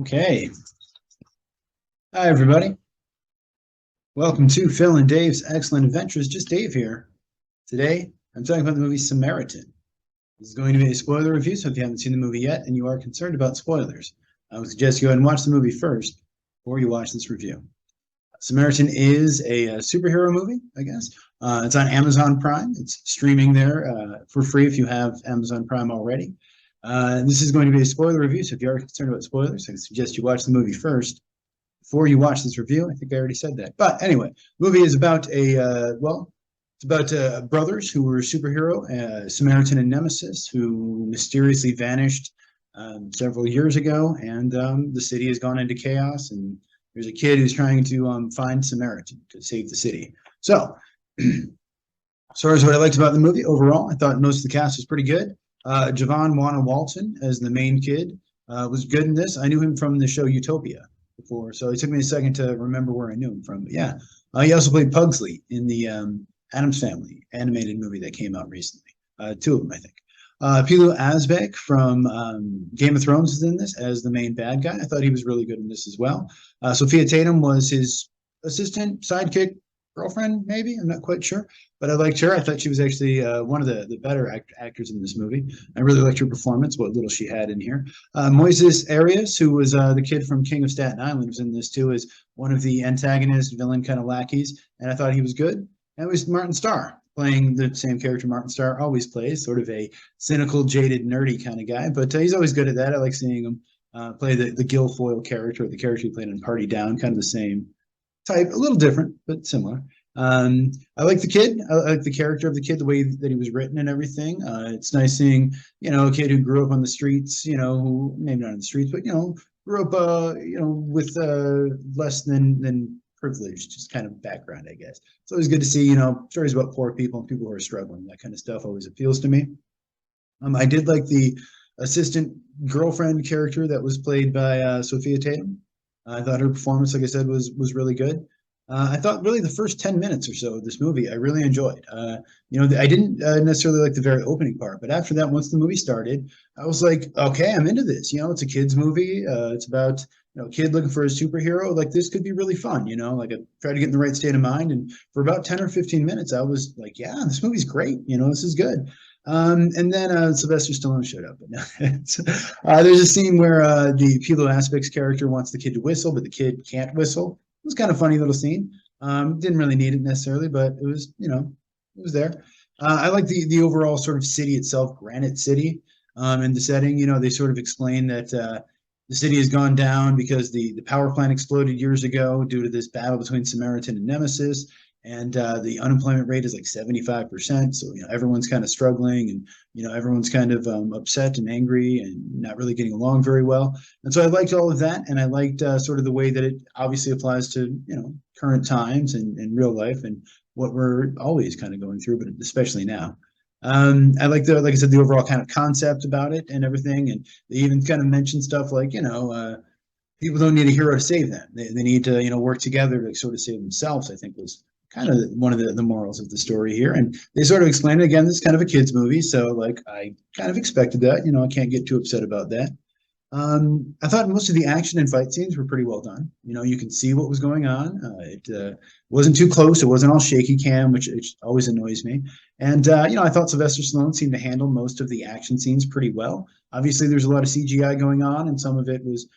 Okay. Hi, everybody. Welcome to Phil and Dave's Excellent Adventures. Just Dave here. Today, I'm talking about the movie Samaritan. This is going to be a spoiler review, so if you haven't seen the movie yet and you are concerned about spoilers, I would suggest you go ahead and watch the movie first before you watch this review. Samaritan is a superhero movie, I guess. It's on Amazon Prime. It's streaming there for free if you have Amazon Prime already. This is going to be a spoiler review, so if you are concerned about spoilers, I suggest you watch the movie first before you watch this review. I think I already said that. But anyway, the movie is about it's about brothers who were superhero, Samaritan and Nemesis, who mysteriously vanished several years ago, and the city has gone into chaos, and there's a kid who's trying to find Samaritan to save the city. So, as far as what I liked about the movie overall, I thought most of the cast was pretty good. Javon Walton as the main kid was good in this. I knew him from the show Utopia before, so it took me a second to remember where I knew him from. But yeah, he also played Pugsley in the Addams Family animated movie that came out recently. Two of them, I think. Pilou Asbæk from Game of Thrones is in this as the main bad guy. I thought he was really good in this as well. Sophia Tatum was his assistant, sidekick, girlfriend, maybe. I'm not quite sure, but I liked her. I thought she was actually one of the better actors in this movie. I really liked her performance, what little she had in here. Moises Arias, who was the kid from King of Staten Island, was in this too as one of the antagonist, villain kind of lackeys, and I thought he was good. And it was Martin Starr, playing the same character Martin Starr always plays, sort of a cynical, jaded, nerdy kind of guy, but he's always good at that. I like seeing him play the Guilfoyle character, the character he played in Party Down, kind of the same type, a little different, but similar. I like the kid. I like the character of the kid, the way that he was written and everything. It's nice seeing, a kid who grew up on the streets, who maybe not on the streets, but, grew up, with less than privileged, just kind of background, I guess. It's always good to see, stories about poor people and people who are struggling. That kind of stuff always appeals to me. I did like the assistant girlfriend character that was played by Sophia Tatum. I thought her performance, like I said, was really good. I thought really the first 10 minutes or so of this movie, I really enjoyed. I didn't necessarily like the very opening part, but after that, once the movie started, I was like, okay, I'm into this. It's a kid's movie. It's about, a kid looking for a superhero. Like, this could be really fun, like I tried to get in the right state of mind. And for about 10 or 15 minutes, I was like, yeah, this movie's great. This is good. And then Sylvester Stallone showed up. There's a scene where the Pilou Asbæk's character wants the kid to whistle, but the kid can't whistle. It was kind of a funny little scene. Didn't really need it necessarily, but it was, it was there. I like the overall sort of city itself, Granite City, and the setting. They sort of explain that the city has gone down because the power plant exploded years ago due to this battle between Samaritan and Nemesis. And the unemployment rate is like 75%. So, everyone's kind of struggling and, everyone's kind of upset and angry and not really getting along very well. And so I liked all of that. And I liked sort of the way that it obviously applies to, current times and real life and what we're always kind of going through, but especially now. I like I said, the overall kind of concept about it and everything. And they even kind of mentioned stuff like, people don't need a hero to save them. They need to, work together to sort of save themselves, I think was kind of one of the morals of the story here. And they sort of explain it again, this is kind of a kid's movie. So like, I kind of expected that, I can't get too upset about that. I thought most of the action and fight scenes were pretty well done. You can see what was going on. It wasn't too close. It wasn't all shaky cam, which always annoys me. And, I thought Sylvester Stallone seemed to handle most of the action scenes pretty well. Obviously, there's a lot of CGI going on, and some of it was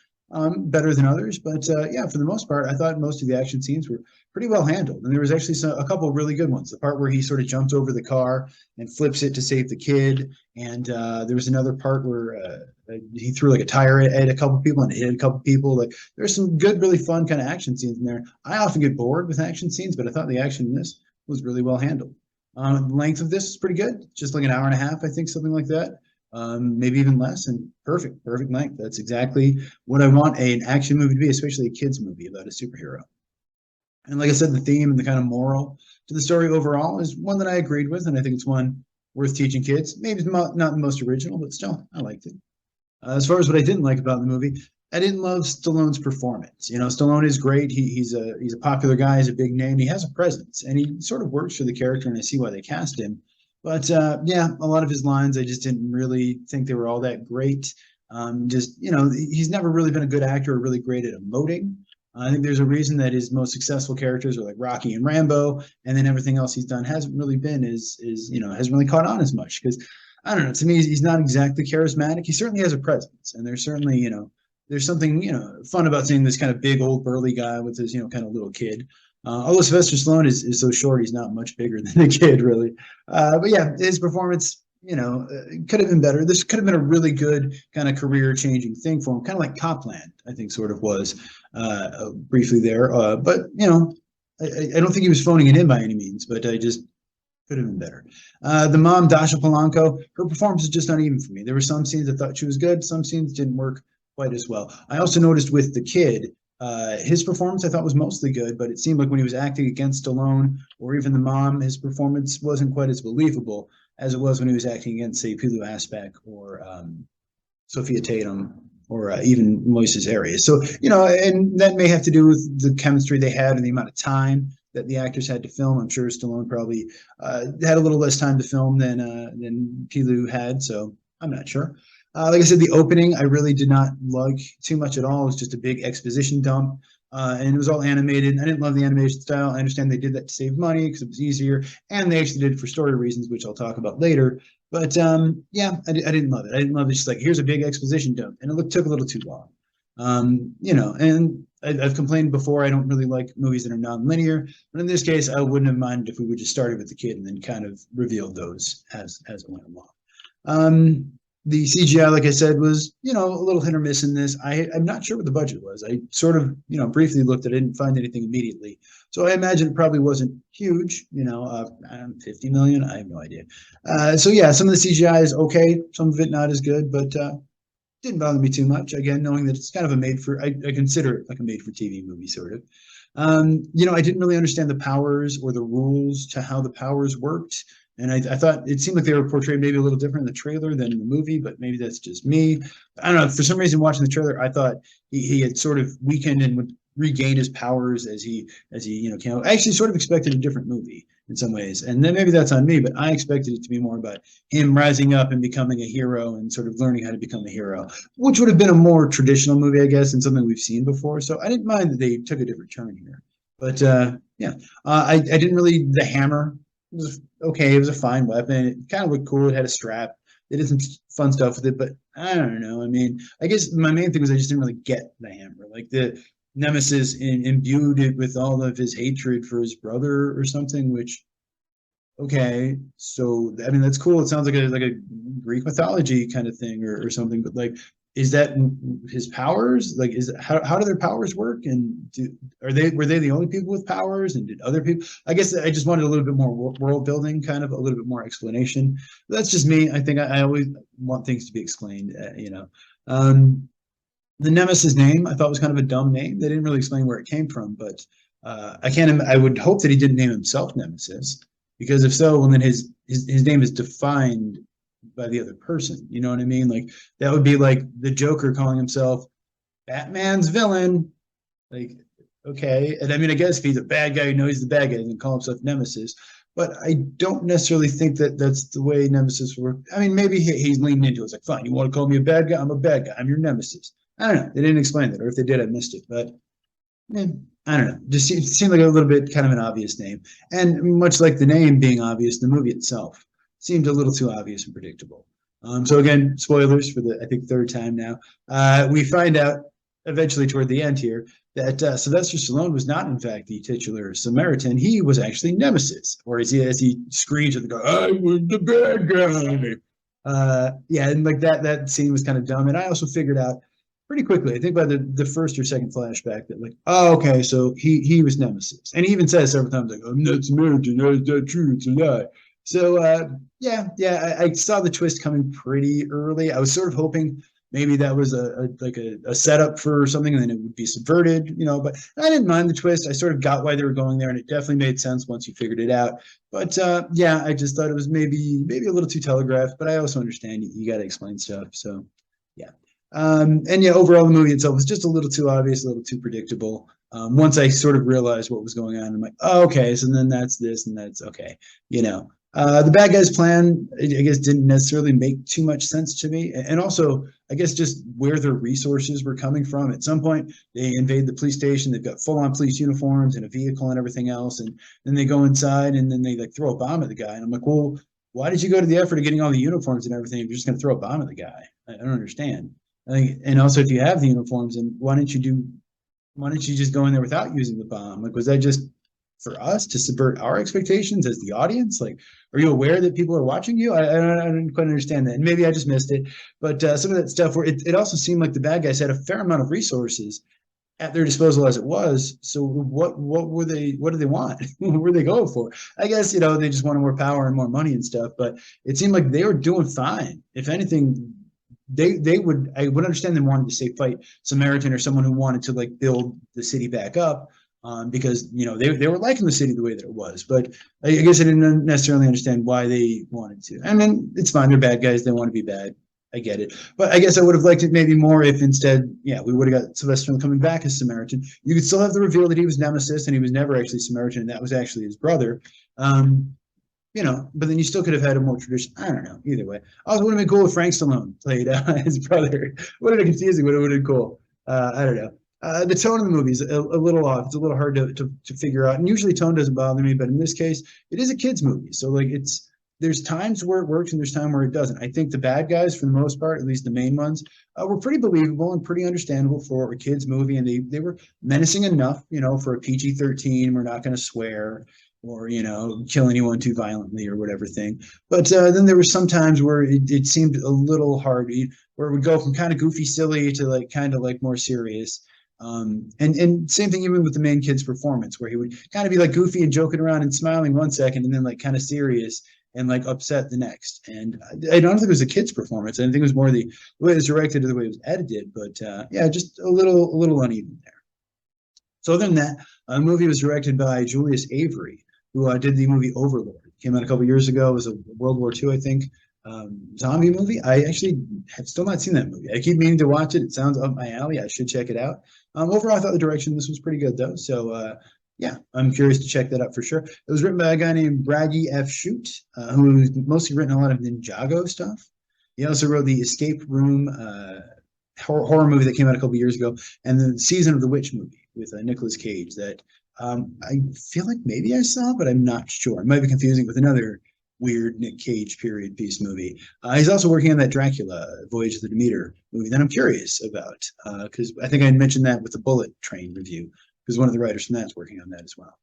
better than others. But yeah, for the most part, I thought most of the action scenes were pretty well handled. And there was actually a couple of really good ones. The part where he sort of jumps over the car and flips it to save the kid. And there was another part where he threw like a tire at a couple of people and hit a couple of people. Like, there's some good, really fun kind of action scenes in there. I often get bored with action scenes, but I thought the action in this was really well handled. The length of this is pretty good. Just like an hour and a half, I think, something like that. Maybe even less, and perfect length. That's exactly what I want an action movie to be, especially a kid's movie about a superhero. And like I said, the theme and the kind of moral to the story overall is one that I agreed with, and I think it's one worth teaching kids. Maybe it's not the most original, but still, I liked it. As far as what I didn't like about the movie, I didn't love Stallone's performance. Stallone is great. He's a popular guy. He's a big name. He has a presence, and he sort of works for the character, and I see why they cast him. But yeah, a lot of his lines, I just didn't really think they were all that great. Just, he's never really been a good actor or really great at emoting. I think there's a reason that his most successful characters are like Rocky and Rambo, and then everything else he's done hasn't really been hasn't really caught on as much. Because I don't know, to me, he's not exactly charismatic. He certainly has a presence, and there's certainly, there's something, fun about seeing this kind of big old burly guy with this, kind of little kid. Although Sylvester Stallone is so short, he's not much bigger than the kid, really. But yeah, his performance, could have been better. This could have been a really good kind of career-changing thing for him, kind of like Copland, I think, sort of was briefly there. But I don't think he was phoning it in by any means. But I just could have been better. The mom, Dascha Polanco, her performance is just uneven for me. There were some scenes I thought she was good. Some scenes didn't work quite as well. I also noticed with the kid, his performance I thought was mostly good, but it seemed like when he was acting against Stallone or even the mom, his performance wasn't quite as believable as it was when he was acting against, say, Pilou Asbæk or Sophia Tatum or even Moises Arias. So, and that may have to do with the chemistry they had and the amount of time that the actors had to film. I'm sure Stallone probably had a little less time to film than Pilou had, so I'm not sure. Like I said, the opening I really did not like too much at all. It was just a big exposition dump. And it was all animated. I didn't love the animation style. I understand they did that to save money because it was easier, and they actually did it for story reasons, which I'll talk about later. But yeah, I didn't love it. I didn't love it. Just like, here's a big exposition dump, and it took a little too long. And I've complained before. I don't really like movies that are non-linear, but in this case, I wouldn't have minded if we would just started with the kid and then kind of revealed those as it went along. The CGI, like I said, was, a little hit or miss in this. I'm not sure what the budget was. I sort of, briefly looked at it, didn't find anything immediately. So I imagine it probably wasn't huge, 50 million. I have no idea. So yeah, some of the CGI is okay. Some of it not as good, but didn't bother me too much. Again, knowing that it's kind of I consider it like a made for TV movie, sort of. I didn't really understand the powers or the rules to how the powers worked. And I thought it seemed like they were portrayed maybe a little different in the trailer than in the movie, but maybe that's just me. I don't know. For some reason, watching the trailer, I thought he had sort of weakened and would regain his powers as he came out. I actually sort of expected a different movie in some ways, and then maybe that's on me, but I expected it to be more about him rising up and becoming a hero and sort of learning how to become a hero, which would have been a more traditional movie, I guess, and something we've seen before. So I didn't mind that they took a different turn here. But yeah, I didn't really, the hammer was okay. It was a fine weapon. It kind of looked cool. It had a strap. They did some fun stuff with it, but I don't know. I mean, I guess my main thing was I just didn't really get the hammer. Like the Nemesis imbued it with all of his hatred for his brother or something, which, okay. So, I mean, that's cool. It sounds like a Greek mythology kind of thing or something, but like, is that his powers? Like, how do their powers work? And were they the only people with powers? And did other people? I guess I just wanted a little bit more world building, kind of a little bit more explanation. That's just me. I think I always want things to be explained. The Nemesis name I thought was kind of a dumb name. They didn't really explain where it came from, but I would hope that he didn't name himself Nemesis, because if so, well, then his name is defined by the other person. You know what I mean? Like, that would be like the Joker calling himself Batman's villain. Like, okay. And I mean, I guess if he's a bad guy who knows he's the bad guy, then call himself Nemesis. But I don't necessarily think that that's the way Nemesis works. I mean, maybe he's leaning into it. It's like, fine, you want to call me a bad guy? I'm a bad guy. I'm your Nemesis. I don't know. They didn't explain that, or if they did, I missed it. But I don't know. Just seemed like a little bit kind of an obvious name. And much like the name being obvious, the movie itself seemed a little too obvious and predictable. So again, spoilers for the, I think, third time now. We find out eventually toward the end here that Sylvester Stallone was not, in fact, the titular Samaritan. He was actually Nemesis, or as he screams at the guy, "I was the bad guy." Yeah, and like that scene was kind of dumb. And I also figured out pretty quickly, I think by the first or second flashback, that like, oh, okay, so he was Nemesis. And he even says several times, like, "I'm not Samaritan, no, it's not true, it's a lie." So yeah, I saw the twist coming pretty early. I was sort of hoping maybe that was a setup for something, and then it would be subverted, but I didn't mind the twist. I sort of got why they were going there, and it definitely made sense once you figured it out. But yeah, I just thought it was maybe a little too telegraphed, but I also understand you got to explain stuff. So yeah. And yeah, overall the movie itself was just a little too obvious, a little too predictable. Once I sort of realized what was going on, I'm like, oh, okay, so then that's this and that's okay, The bad guy's plan, I guess, didn't necessarily make too much sense to me. And also, I guess, just where their resources were coming from. At some point, they invade the police station. They've got full-on police uniforms and a vehicle and everything else. And then they go inside and then they like throw a bomb at the guy. And I'm like, well, why did you go to the effort of getting all the uniforms and everything if you're just going to throw a bomb at the guy? I don't understand. And also, if you have the uniforms, and why didn't you just go in there without using the bomb? Like, was that just for us to subvert our expectations as the audience? Like, are you aware that people are watching you? I don't quite understand that. And maybe I just missed it. But some of that stuff where it also seemed like the bad guys had a fair amount of resources at their disposal as it was. So what do they want? What were they going for? I guess, they just wanted more power and more money and stuff, but it seemed like they were doing fine. If anything, I would understand them wanting to say fight Samaritan or someone who wanted to like build the city back up. Because they were liking the city the way that it was, but I guess I didn't necessarily understand why they wanted to. I mean, it's fine; they're bad guys; they want to be bad. I get it, but I guess I would have liked it maybe more if instead, we would have got Sylvester Stallone coming back as Samaritan. You could still have the reveal that he was Nemesis and he was never actually Samaritan, and that was actually his brother. But then you still could have had a more tradition. I don't know. Either way, also would have been cool if Frank Stallone played his brother. Would have been confusing, but it would have been cool. I don't know. The tone of the movie is a little off. It's a little hard to figure out. And usually tone doesn't bother me, but in this case, it is a kid's movie. So like there's times where it works and there's time where it doesn't. I think the bad guys, for the most part, at least the main ones, were pretty believable and pretty understandable for a kid's movie. And they were menacing enough, for a PG-13. We're not going to swear or, kill anyone too violently or whatever thing. But then there were some times where it seemed a little hard, where it would go from kind of goofy, silly to like kind of like more serious. And same thing even with the main kid's performance, where he would kind of be like goofy and joking around and smiling one second and then like kind of serious and like upset the next. And I don't think it was a kid's performance. I think it was more the way it was directed or the way it was edited, but just a little uneven there. So other than that, the movie was directed by Julius Avery, who did the movie Overlord. It came out a couple years ago. It was a World War II, I think. Zombie movie. I actually have still not seen that movie. I keep meaning to watch it. It sounds up my alley. I should check it out. Overall, I thought the direction this was pretty good, though. So, I'm curious to check that out for sure. It was written by a guy named Bragi F. Schut, who's mostly written a lot of Ninjago stuff. He also wrote the Escape Room horror movie that came out a couple years ago, and the Season of the Witch movie with Nicolas Cage that I feel like maybe I saw, but I'm not sure. It might be confusing with another weird Nick Cage period piece movie. He's also working on that Dracula Voyage of the Demeter movie that I'm curious about, because I think I mentioned that with the Bullet Train review, because one of the writers from that's working on that as well.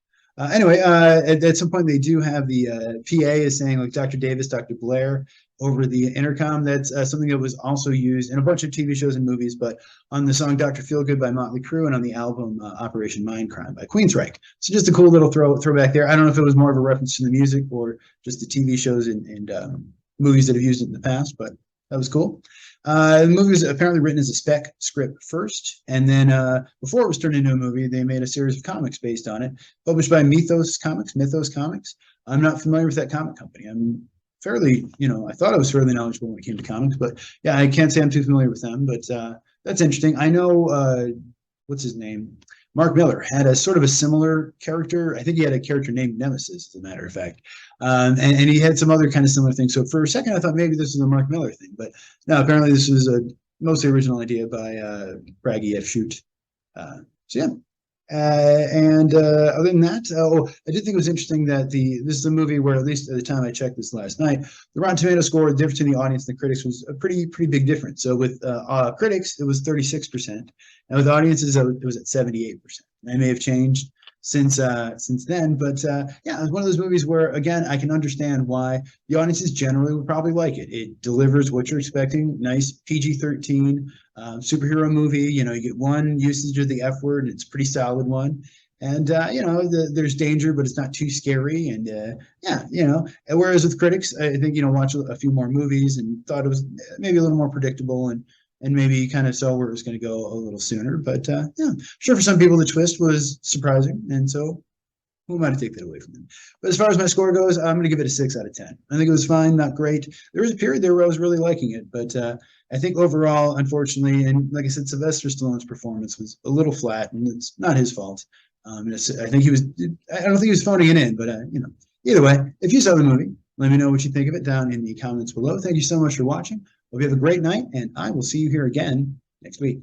Anyway, at some point they do have the PA is saying like Dr. Davis, Dr. Blair over the intercom. That's something that was also used in a bunch of TV shows and movies, but on the song Dr. Feelgood by Motley Crue and on the album Operation Mindcrime by Queensryche. So just a cool little throwback there. I don't know if it was more of a reference to the music or just the TV shows and movies that have used it in the past, but that was cool. The movie was apparently written as a spec script first, and then before it was turned into a movie, they made a series of comics based on it, published by Mythos Comics. I'm not familiar with that comic company. I'm fairly, I thought I was fairly knowledgeable when it came to comics, but yeah, I can't say I'm too familiar with them, but that's interesting. I know, what's his name? Mark Millar had a sort of a similar character. I think he had a character named Nemesis, as a matter of fact. And he had some other kind of similar things. So for a second, I thought maybe this was a Mark Millar thing, but no, apparently this was a mostly original idea by Bragi F. Schut. So yeah. Other than that, I did think it was interesting that this is a movie where, at least at the time I checked this last night, the Rotten Tomato score, the difference between the audience and the critics was a pretty big difference. So with critics, it was 36%, and with audiences, it was at 78%. That may have changed since then, but yeah, it's one of those movies where, again, I can understand why the audiences generally would probably like it. It delivers what you're expecting. Nice PG-13 superhero movie. You get one usage of the F word. It's a pretty solid one. And, there's danger, but it's not too scary. And, whereas with critics, I think, watch a few more movies and thought it was maybe a little more predictable and maybe kind of saw where it was going to go a little sooner. But, sure, for some people, the twist was surprising. And so who am I to take that away from them? But as far as my score goes, I'm going to give it a 6 out of 10. I think it was fine, not great. There was a period there where I was really liking it, but I think overall, unfortunately, and like I said, Sylvester Stallone's performance was a little flat, and it's not his fault. I don't think he was phoning it in, but either way, if you saw the movie, Let me know what you think of it down in the comments below. Thank you so much for watching. Hope you have a great night, and I will see you here again next week.